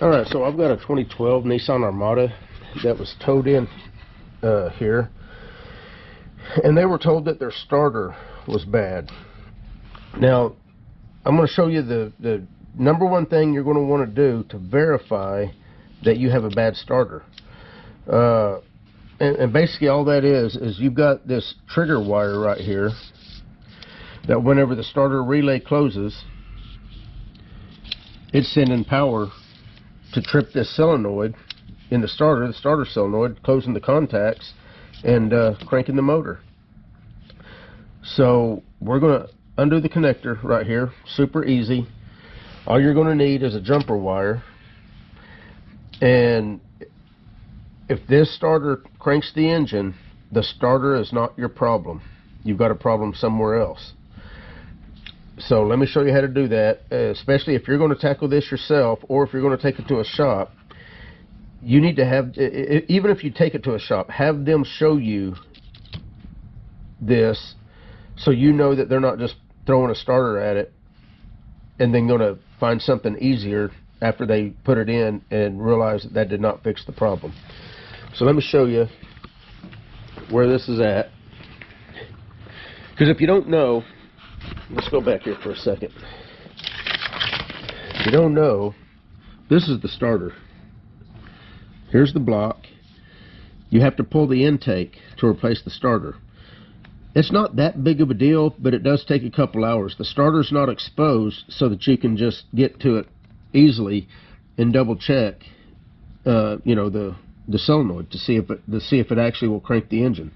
Alright, so I've got a 2012 Nissan Armada that was towed in here, and they were told that their starter was bad. Now, I'm going to show you the number one thing you're going to want to do to verify that you have a bad starter. And basically all that is you've got this trigger wire right here that whenever the starter relay closes, it's sending power to trip this solenoid in the starter solenoid, closing the contacts and cranking the motor. So we're going to undo the connector right here, super easy. All you're going to need is a jumper wire, and if this starter cranks the engine, the starter is not your problem. You've got a problem somewhere else. So let me show you how to do that, especially if you're going to tackle this yourself or if you're going to take it to a shop. You need to have, even if you take it to a shop, have them show you this so you know that they're not just throwing a starter at it and then going to find something easier after they put it in and realize that that did not fix the problem. So let me show you where this is at, because if you don't know, let's go back here for a second. If you don't know, this is the starter. Here's the block. You have to pull the intake to replace the starter. It's not that big of a deal, but it does take a couple hours. The starter's not exposed so that you can just get to it easily and double check you know, the solenoid to see if it actually will crank the engine.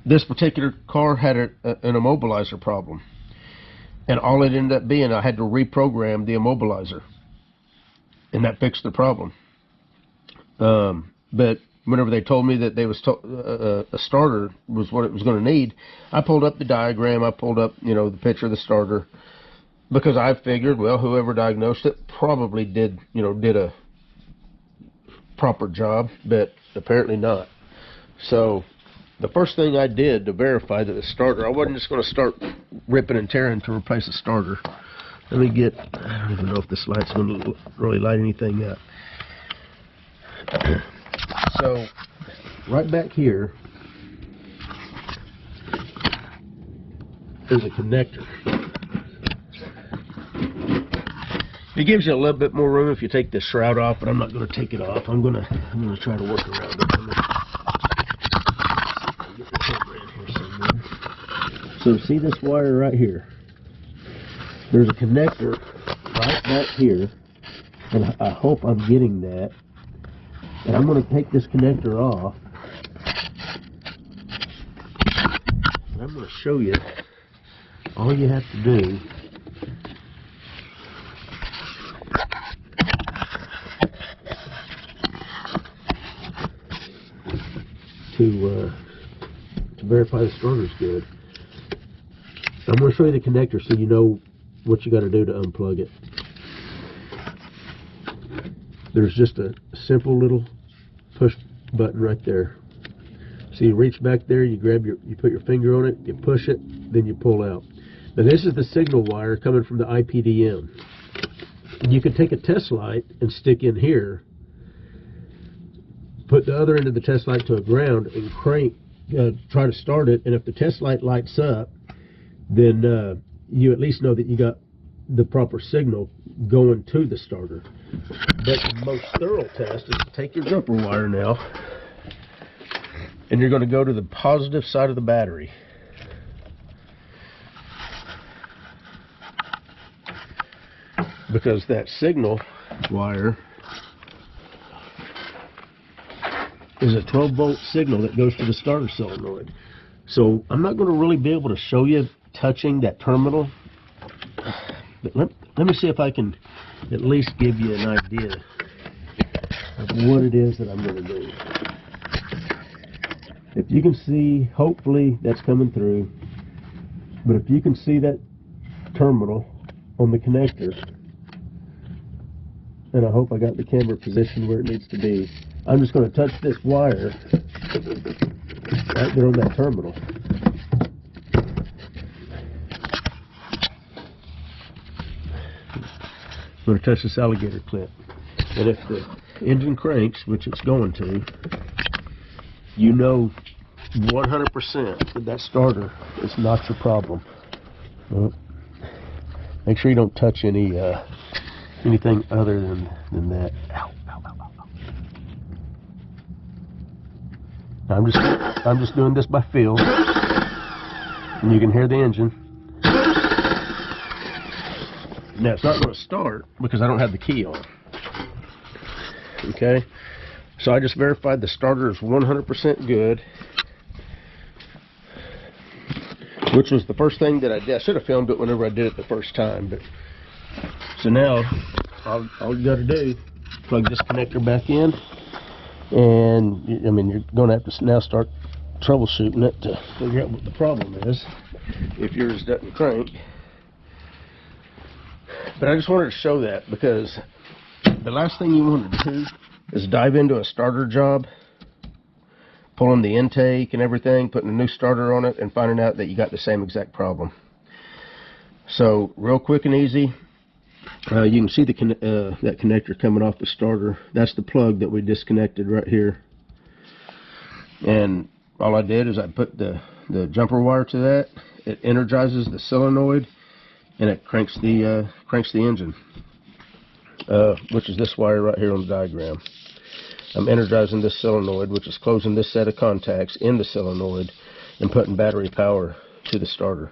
This particular car had an immobilizer problem, and all it ended up being, I had to reprogram the immobilizer, and that fixed the problem. But whenever they told me that they was a starter was what it was going to need, I pulled up the diagram, I pulled up, you know, the picture of the starter, because I figured, well, whoever diagnosed it probably did a proper job, but apparently not. So the first thing I did to verify that the starter, I wasn't just going to start ripping and tearing to replace the starter. Let me get, I don't even know if this light's going to really light anything up. So right back here is a connector. It gives you a little bit more room if you take the shroud off, but I'm not going to take it off. I'm going to try to work around it. Get the camera in here somewhere. So see this wire right here? There's a connector right back here, and I hope I'm getting that. And I'm going to take this connector off, and I'm going to show you all you have to do to verify the starter's good. I'm going to show you the connector so you know what you got to do to unplug it. There's just a simple little push button right there. So you reach back there, you put your finger on it, you push it, then you pull out. Now this is the signal wire coming from the IPDM. And you can take a test light and stick in here, put the other end of the test light to a ground and crank, try to start it, and if the test light lights up, then you at least know that you got the proper signal going to the starter. But the most thorough test is to take your jumper wire now, and you're going to go to the positive side of the battery. Because that signal wire is a 12-volt signal that goes to the starter solenoid. So I'm not going to really be able to show you touching that terminal, but let me see if I can at least give you an idea of what it is that I'm going to do. If you can see, hopefully that's coming through, but if you can see that terminal on the connector, and I hope I got the camera positioned where it needs to be, I'm just going to touch this wire right there on that terminal. going to touch this alligator clip. And if the engine cranks, which it's going to, you know 100% that starter is not your problem. Well, make sure you don't touch anything other than that. Ow, ow, ow, ow. I'm just doing this by feel, and you can hear the engine. Now it's not going to start because I don't have the key on. Okay, so I just verified the starter is 100% good, which was the first thing that I did. I should have filmed it whenever I did it the first time, but so now all you got to do, plug this connector back in, and I mean you're going to have to now start troubleshooting it to figure out what the problem is if yours doesn't crank. But I just wanted to show that because the last thing you want to do is dive into a starter job, pulling the intake and everything, putting a new starter on it, and finding out that you got the same exact problem. So real quick and easy, you can see the that connector coming off the starter. That's the plug that we disconnected right here. And all I did is I put the jumper wire to that. It energizes the solenoid, and it cranks the engine, which is this wire right here on the diagram. I'm energizing this solenoid, which is closing this set of contacts in the solenoid and putting battery power to the starter.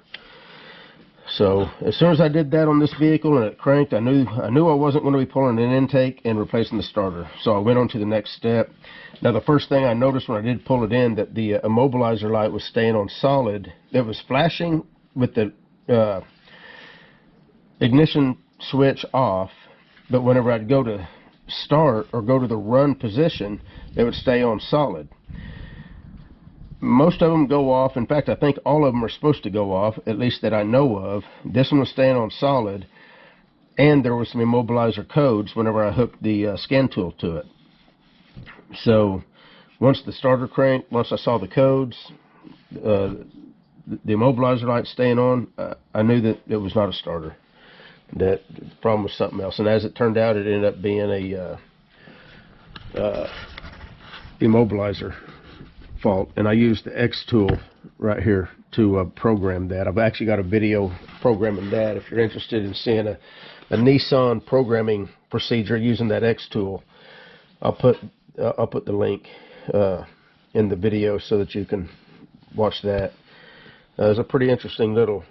So as soon as I did that on this vehicle and it cranked, I knew I wasn't going to be pulling an intake and replacing the starter. So I went on to the next step. Now the first thing I noticed when I did pull it in, that the immobilizer light was staying on solid. It was flashing with the ignition switch off, but whenever I'd go to start or go to the run position, it would stay on solid. Most of them go off. In fact, I think all of them are supposed to go off, at least that I know of. This one was staying on solid, and there were some immobilizer codes whenever I hooked the scan tool to it. So once the starter cranked, once I saw the codes, the immobilizer light staying on, I knew that it was not a starter. That the problem was something else. And as it turned out, it ended up being a immobilizer fault. And I used the X tool right here to program that. I've actually got a video programming that. If you're interested in seeing a Nissan programming procedure using that X tool, I'll put the link in the video so that you can watch that. It's a pretty interesting little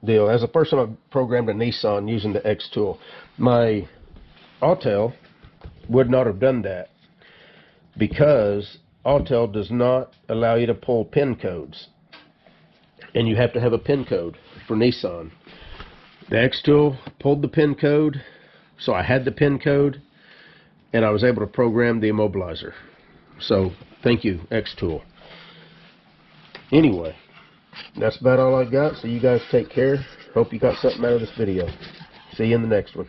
deal. As a person, I've programmed a Nissan using the X tool. My Autel would not have done that because Autel does not allow you to pull pin codes, and you have to have a pin code for Nissan. The X tool pulled the pin code, so I had the pin code, and I was able to program the immobilizer. So thank you, X tool. Anyway, that's about all I got, so you guys take care. Hope you got something out of this video. See you in the next one.